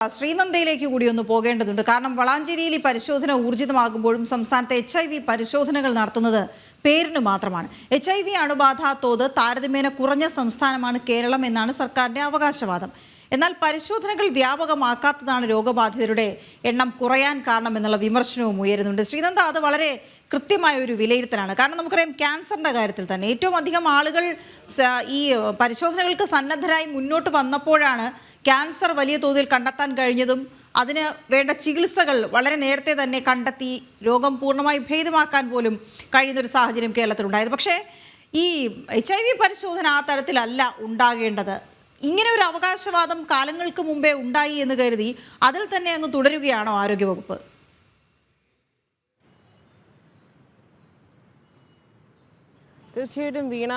ശ്രീനന്ദയിലേക്ക് കൂടി ഒന്ന് പോകേണ്ടതുണ്ട്. കാരണം വളാഞ്ചേരിയിൽ ഈ പരിശോധന ഊർജിതമാകുമ്പോഴും സംസ്ഥാനത്തെ HIV പരിശോധനകൾ നടത്തുന്നത് പേരിന് മാത്രമാണ്. HIV അണുബാധ തോത് താരതമ്യേന കുറഞ്ഞ സംസ്ഥാനമാണ് കേരളം എന്നാണ് സർക്കാരിന്റെ അവകാശവാദം. എന്നാൽ പരിശോധനകൾ വ്യാപകമാക്കാത്തതാണ് രോഗബാധിതരുടെ എണ്ണം കുറയാൻ കാരണമെന്നുള്ള വിമർശനവും ഉയരുന്നുണ്ട്. ശ്രീനന്ദ, അത് വളരെ കൃത്യമായ ഒരു വിലയിരുത്തലാണ്. കാരണം നമുക്കറിയാം, ക്യാൻസറിൻ്റെ കാര്യത്തിൽ തന്നെ ഏറ്റവും അധികം ആളുകൾ ഈ പരിശോധനകൾക്ക് സന്നദ്ധരായി മുന്നോട്ട് വന്നപ്പോഴാണ് ക്യാൻസർ വലിയ തോതിൽ കണ്ടെത്താൻ കഴിഞ്ഞതും അതിന് വേണ്ട ചികിത്സകൾ വളരെ നേരത്തെ തന്നെ കണ്ടെത്തി രോഗം പൂർണ്ണമായി ഭേദമാക്കാൻ പോലും കഴിയുന്നൊരു സാഹചര്യം കേരളത്തിലുണ്ടായത്. പക്ഷേ ഈ HIV പരിശോധന ആ തരത്തിലല്ല ഉണ്ടാകേണ്ടത്. ഇങ്ങനെ ഒരു അവകാശവാദം കാലങ്ങൾക്ക് മുമ്പേ ഉണ്ടായി എന്ന് കരുതി അതിൽ തന്നെ അങ്ങ് തുടരുകയാണോ ആരോഗ്യവകുപ്പ്? തീർച്ചയായിട്ടും വീണ,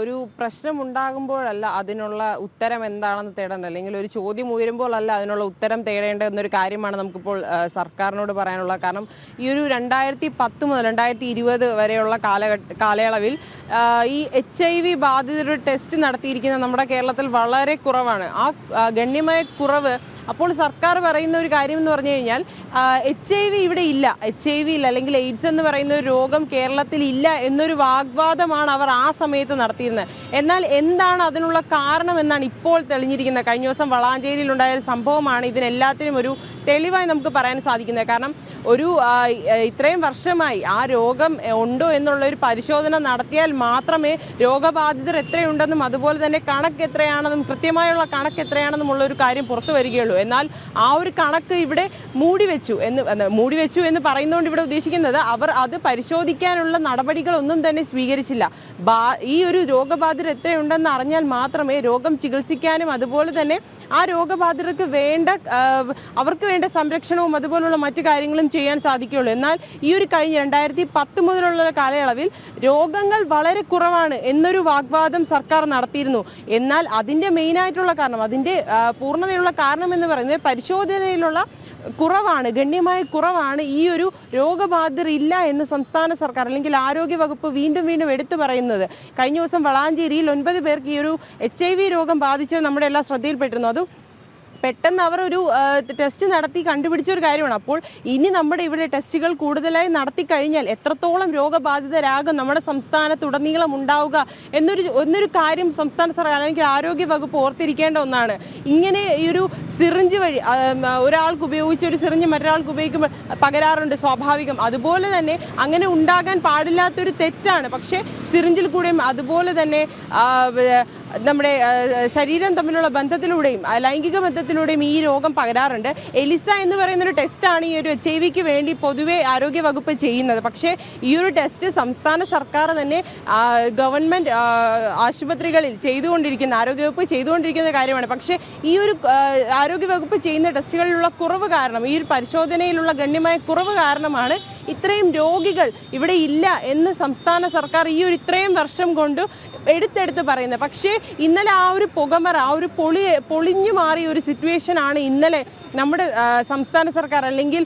ഒരു പ്രശ്നമുണ്ടാകുമ്പോഴല്ല അതിനുള്ള ഉത്തരം എന്താണെന്ന് തേടേണ്ടത്, അല്ലെങ്കിൽ ഒരു ചോദ്യം ഉയരുമ്പോഴല്ല അതിനുള്ള ഉത്തരം തേടേണ്ട എന്നൊരു കാര്യമാണ് നമുക്കിപ്പോൾ സർക്കാരിനോട് പറയാനുള്ള. കാരണം ഈ ഒരു 2010 മുതൽ 2020 വരെയുള്ള കാലയളവിൽ ഈ HIV ബാധിതരുടെ ടെസ്റ്റ് നടത്തിയിരിക്കുന്ന നമ്മുടെ കേരളത്തിൽ വളരെ കുറവാണ്. ആ ഗണ്യമായ കുറവ് അപ്പോൾ സർക്കാർ പറയുന്ന ഒരു കാര്യം എന്ന് പറഞ്ഞു കഴിഞ്ഞാൽ HIV ഇവിടെ ഇല്ല, HIV ഇല്ല, അല്ലെങ്കിൽ എയ്ഡ്സ് എന്ന് പറയുന്ന ഒരു രോഗം കേരളത്തിൽ ഇല്ല എന്നൊരു വാഗ്വാദമാണ് അവർ ആ സമയത്ത് നടത്തിയിരുന്നത്. എന്നാൽ എന്താണ് അതിനുള്ള കാരണം എന്നാണ് ഇപ്പോൾ തെളിഞ്ഞിരിക്കുന്നത്. കഴിഞ്ഞ ദിവസം വളാഞ്ചേരിയിൽ ഉണ്ടായ ഒരു സംഭവമാണ് ഇതിനെല്ലാത്തിനും ഒരു തെളിവായി നമുക്ക് പറയാൻ സാധിക്കുന്നത്. കാരണം ഒരു ഇത്രയും വർഷമായി ആ രോഗം ഉണ്ടോ എന്നുള്ളൊരു പരിശോധന നടത്തിയാൽ മാത്രമേ രോഗബാധിതർ എത്രയുണ്ടെന്നും അതുപോലെ തന്നെ കണക്ക് എത്രയാണെന്നും കൃത്യമായുള്ള കണക്ക് എത്രയാണെന്നും ഉള്ളൊരു കാര്യം പുറത്തു വരികയുള്ളൂ. എന്നാൽ ആ ഒരു കണക്ക് ഇവിടെ മൂടിവെച്ചു എന്ന് പറയുന്നതുകൊണ്ട് ഇവിടെ ഉദ്ദേശിക്കുന്നത് അവർ അത് പരിശോധിക്കാനുള്ള നടപടികളൊന്നും തന്നെ സ്വീകരിച്ചില്ല. ഈ ഒരു രോഗബാധിതർ എത്രയുണ്ടെന്ന് അറിഞ്ഞാൽ മാത്രമേ രോഗം ചികിത്സിക്കാനും അതുപോലെ തന്നെ ആ രോഗബാധിതർക്ക് അവർക്ക് വേണ്ട സംരക്ഷണവും അതുപോലുള്ള മറ്റു കാര്യങ്ങളും ചെയ്യാൻ സാധിക്കുകയുള്ളൂ. എന്നാൽ ഈ ഒരു കഴിഞ്ഞ 2010 മുതലുള്ള കാലയളവിൽ രോഗങ്ങൾ വളരെ കുറവാണ് എന്നൊരു വാഗ്വാദം സർക്കാർ നടത്തിയിരുന്നു. എന്നാൽ അതിൻ്റെ മെയിനായിട്ടുള്ള കാരണം, അതിൻ്റെ പൂർണ്ണതയുള്ള കാരണം എന്ന് പറയുന്നത് പരിശോധനയിലുള്ള കുറവാണ്, ഗണ്യമായ കുറവാണ്. ഈ ഒരു രോഗബാധിതർ ഇല്ല എന്ന് സംസ്ഥാന സർക്കാർ അല്ലെങ്കിൽ ആരോഗ്യ വകുപ്പ് വീണ്ടും എടുത്തു പറയുന്നത്. കഴിഞ്ഞ ദിവസം വളാഞ്ചേരിയിൽ 9 പേർക്ക് ഈ ഒരു HIV രോഗം ബാധിച്ചത് നമ്മുടെ എല്ലാം ശ്രദ്ധയിൽപ്പെട്ടിരുന്നു. അത് പെട്ടെന്ന് അവർ ഒരു ടെസ്റ്റ് നടത്തി കണ്ടുപിടിച്ച ഒരു കാര്യമാണ്. അപ്പോൾ ഇനി നമ്മുടെ ഇവിടെ ടെസ്റ്റുകൾ കൂടുതലായി നടത്തി കഴിഞ്ഞാൽ എത്രത്തോളം രോഗബാധിതരാകും നമ്മുടെ സംസ്ഥാനത്തുടനീളം ഉണ്ടാവുക എന്നൊരു കാര്യം സംസ്ഥാന സർക്കാർ അല്ലെങ്കിൽ ആരോഗ്യ വകുപ്പ് ഓർത്തിരിക്കേണ്ട ഒന്നാണ്. ഇങ്ങനെ ഈ ഒരു സിറിഞ്ച് വഴി ഒരാൾക്ക് ഉപയോഗിച്ച ഒരു സിറിഞ്ച് മറ്റൊരാൾക്ക് ഉപയോഗിക്കുമ്പോൾ പകരാറുണ്ട്, സ്വാഭാവികം. അതുപോലെ തന്നെ അങ്ങനെ ഉണ്ടാകാൻ പാടില്ലാത്തൊരു തെറ്റാണ്. പക്ഷേ സിറിഞ്ചിൽ കൂടെയും അതുപോലെ തന്നെ നമ്മുടെ ശരീരം തമ്മിലുള്ള ബന്ധത്തിലൂടെയും ലൈംഗിക ബന്ധത്തിലൂടെയും ഈ രോഗം പകരാറുണ്ട്. എലിസ എന്ന് പറയുന്നൊരു ടെസ്റ്റാണ് ഈ ഒരു HIV വേണ്ടി പൊതുവെ ആരോഗ്യ വകുപ്പ് ചെയ്യുന്നത്. പക്ഷേ ഈ ഒരു ടെസ്റ്റ് സംസ്ഥാന സർക്കാർ തന്നെ ഗവൺമെൻറ് ആശുപത്രികളിൽ ആരോഗ്യവകുപ്പ് ചെയ്തുകൊണ്ടിരിക്കുന്ന കാര്യമാണ്. പക്ഷേ ഈ ഒരു ആരോഗ്യവകുപ്പ് ചെയ്യുന്ന ടെസ്റ്റുകളിലുള്ള കുറവ് കാരണം, ഈ ഒരു പരിശോധനയിലുള്ള ഗണ്യമായ കുറവ് കാരണമാണ് ഇത്രയും രോഗികൾ ഇവിടെ ഇല്ല എന്ന് സംസ്ഥാന സർക്കാർ ഈ ഒരു ഇത്രയും വർഷം കൊണ്ട് എടുത്തെടുത്ത് പറയുന്നത്. പക്ഷേ ഇന്നലെ ആ ഒരു പുകമറ, ആ ഒരു പൊളിഞ്ഞു മാറിയ ഒരു സിറ്റുവേഷൻ ആണ് ഇന്നലെ നമ്മുടെ സംസ്ഥാന സർക്കാർ അല്ലെങ്കിൽ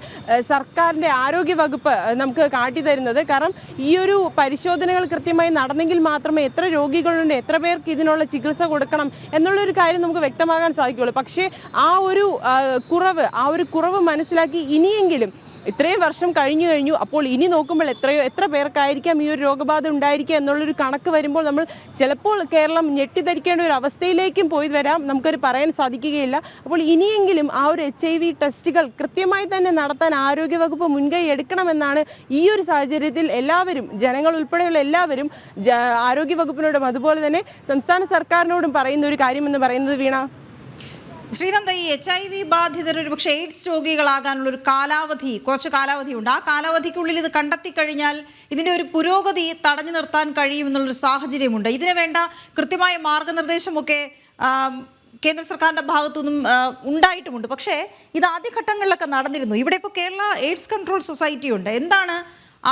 സർക്കാരിൻ്റെ ആരോഗ്യ വകുപ്പ് നമുക്ക് കാട്ടിത്തരുന്നത്. കാരണം ഈ ഒരു പരിശോധനകൾ കൃത്യമായി നടന്നെങ്കിൽ മാത്രമേ എത്ര രോഗികളുണ്ട്, എത്ര പേർക്ക് ഇതിനുള്ള ചികിത്സ കൊടുക്കണം എന്നുള്ളൊരു കാര്യം നമുക്ക് വ്യക്തമാകാൻ സാധിക്കുകയുള്ളൂ. പക്ഷേ ആ ഒരു കുറവ് മനസ്സിലാക്കി ഇനിയെങ്കിലും ഇത്രയും വർഷം കഴിഞ്ഞു, അപ്പോൾ ഇനി നോക്കുമ്പോൾ എത്ര പേർക്കായിരിക്കാം ഈ ഒരു രോഗബാധ ഉണ്ടായിരിക്കുക എന്നുള്ളൊരു കണക്ക് വരുമ്പോൾ നമ്മൾ ചിലപ്പോൾ കേരളം ഞെട്ടിധരിക്കേണ്ട ഒരു അവസ്ഥയിലേക്കും പോയി വരാം, നമുക്കൊരു പറയാൻ സാധിക്കുകയില്ല. അപ്പോൾ ഇനിയെങ്കിലും ആ ഒരു HIV ടെസ്റ്റുകൾ കൃത്യമായി തന്നെ നടത്താൻ ആരോഗ്യവകുപ്പ് മുൻകൈ എടുക്കണമെന്നാണ് ഈ ഒരു സാഹചര്യത്തിൽ എല്ലാവരും, ജനങ്ങൾ ഉൾപ്പെടെയുള്ള എല്ലാവരും ആരോഗ്യവകുപ്പിനോടും അതുപോലെ തന്നെ സംസ്ഥാന സർക്കാരിനോടും പറയുന്ന ഒരു കാര്യമെന്ന് പറയുന്നത്. വീണ, ശ്രീനന്ദ, ഈ HIV ബാധിതർ ഒരു പക്ഷേ എയ്ഡ്സ് രോഗികളാകാനുള്ളൊരു കുറച്ച് കാലാവധിയുണ്ട്. ആ കാലാവധിക്കുള്ളിൽ ഇത് കണ്ടെത്തി കഴിഞ്ഞാൽ ഇതിൻ്റെ ഒരു പുരോഗതി തടഞ്ഞു നിർത്താൻ കഴിയുമെന്നുള്ളൊരു സാഹചര്യമുണ്ട്. ഇതിന് വേണ്ട കൃത്യമായ മാർഗനിർദ്ദേശമൊക്കെ കേന്ദ്ര സർക്കാരിൻ്റെ ഭാഗത്തുനിന്നും ഉണ്ടായിട്ടുമുണ്ട്. പക്ഷേ ഇത് ആദ്യഘട്ടങ്ങളിലൊക്കെ നടന്നിരുന്നു. ഇവിടെ ഇപ്പോൾ കേരള എയ്ഡ്സ് കൺട്രോൾ സൊസൈറ്റി ഉണ്ട്. എന്താണ്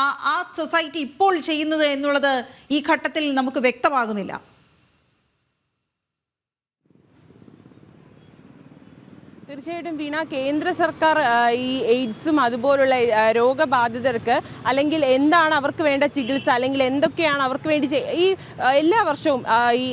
ആ സൊസൈറ്റി ഇപ്പോൾ ചെയ്യുന്നത് എന്നുള്ളത് ഈ ഘട്ടത്തിൽ നമുക്ക് വ്യക്തമാകുന്നില്ല. തീർച്ചയായിട്ടും വീണ, കേന്ദ്ര സർക്കാർ ഈ എയ്ഡ്സും അതുപോലുള്ള രോഗബാധിതർക്ക് അല്ലെങ്കിൽ എന്താണ് അവർക്ക് വേണ്ട ചികിത്സ അല്ലെങ്കിൽ എന്തൊക്കെയാണ് അവർക്ക് വേണ്ടി ഈ എല്ലാ വർഷവും ഈ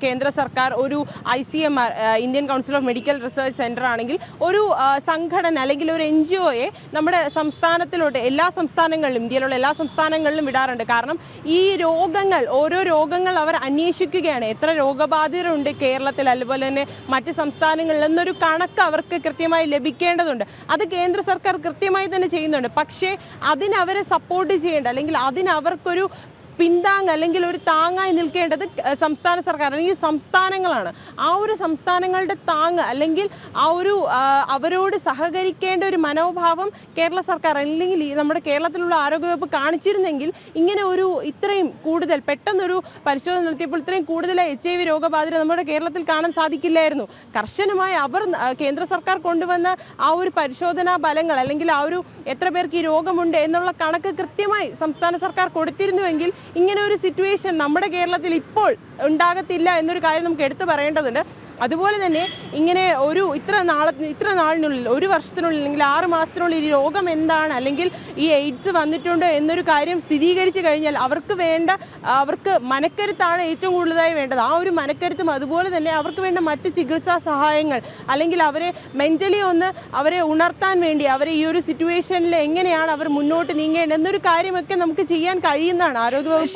കേന്ദ്ര സർക്കാർ ഒരു ICMR Indian council of medical research centre ആണെങ്കിൽ ഒരു സംഘടന അല്ലെങ്കിൽ ഒരു NGOയെ നമ്മുടെ സംസ്ഥാനത്തിലോട്ട് എല്ലാ സംസ്ഥാനങ്ങളിലും ഇന്ത്യയിലുള്ള എല്ലാ സംസ്ഥാനങ്ങളിലും വിടാറുണ്ട്. കാരണം ഈ രോഗങ്ങൾ ഓരോ രോഗങ്ങൾ അവർ അന്വേഷിക്കുകയാണ്. എത്ര രോഗബാധിതരുണ്ട് കേരളത്തിൽ അതുപോലെ തന്നെ മറ്റ് സംസ്ഥാനങ്ങളിൽ എന്നൊരു കണക്ക് അവർക്ക് കൃത്യമായി ലഭിക്കേണ്ടതുണ്ട്. അത് കേന്ദ്ര സർക്കാർ കൃത്യമായി തന്നെ ചെയ്യുന്നുണ്ട്. പക്ഷേ അതിനവരെ സപ്പോർട്ട് ചെയ്യേണ്ട അല്ലെങ്കിൽ അതിനവർക്കൊരു പിന്താങ് അല്ലെങ്കിൽ ഒരു താങ്ങായി നിൽക്കേണ്ടത് സംസ്ഥാന സർക്കാർ അല്ലെങ്കിൽ സംസ്ഥാനങ്ങളാണ്. ആ ഒരു സംസ്ഥാനങ്ങളുടെ താങ്ങ് അല്ലെങ്കിൽ ആ ഒരു അവരോട് സഹകരിക്കേണ്ട ഒരു മനോഭാവം കേരള സർക്കാർ അല്ലെങ്കിൽ നമ്മുടെ കേരളത്തിലുള്ള ആരോഗ്യവകുപ്പ് കാണിച്ചിരുന്നെങ്കിൽ ഇങ്ങനെ ഒരു ഇത്രയും കൂടുതൽ പെട്ടെന്നൊരു പരിശോധന നടത്തിയപ്പോൾ ഇത്രയും കൂടുതൽ HIV രോഗബാധിതരെ നമ്മുടെ കേരളത്തിൽ കാണാൻ സാധിക്കില്ലായിരുന്നു. കർശനമായി അവർ കേന്ദ്ര സർക്കാർ കൊണ്ടുവന്ന ആ ഒരു പരിശോധനാ ഫലങ്ങൾ അല്ലെങ്കിൽ ആ ഒരു എത്ര പേർക്ക് ഈ രോഗമുണ്ട് എന്നുള്ള കണക്ക് കൃത്യമായി സംസ്ഥാന സർക്കാർ കൊടുത്തിരുന്നുവെങ്കിൽ ഇങ്ങനെ ഒരു സിറ്റുവേഷൻ നമ്മുടെ കേരളത്തിൽ ഇപ്പോൾ ഉണ്ടാകത്തില്ല എന്നൊരു കാര്യം നമുക്ക് എടുത്തു പറയേണ്ടതുണ്ട്. അതുപോലെ തന്നെ ഇങ്ങനെ ഒരു ഇത്ര നാളിനുള്ളിൽ ഒരു വർഷത്തിനുള്ളിൽ അല്ലെങ്കിൽ 6 മാസത്തിനുള്ളിൽ ഈ രോഗം എന്താണ് അല്ലെങ്കിൽ ഈ എയ്ഡ്സ് വന്നിട്ടുണ്ടോ എന്നൊരു കാര്യം സ്ഥിരീകരിച്ചു കഴിഞ്ഞാൽ അവർക്ക് മനക്കരുത്താണ് ഏറ്റവും കൂടുതലായി വേണ്ടത്. ആ ഒരു മനക്കരുത്തും അതുപോലെ തന്നെ അവർക്ക് വേണ്ട മറ്റ് ചികിത്സാ സഹായങ്ങൾ അല്ലെങ്കിൽ അവരെ മെന്റലി അവരെ ഉണർത്താൻ വേണ്ടി അവരെ ഈ ഒരു സിറ്റുവേഷനിൽ എങ്ങനെയാണ് അവർ മുന്നോട്ട് നീങ്ങേണ്ടത് എന്നൊരു കാര്യമൊക്കെ നമുക്ക് ചെയ്യാൻ കഴിയുന്നതാണ് ആരോഗ്യവകുപ്പ്.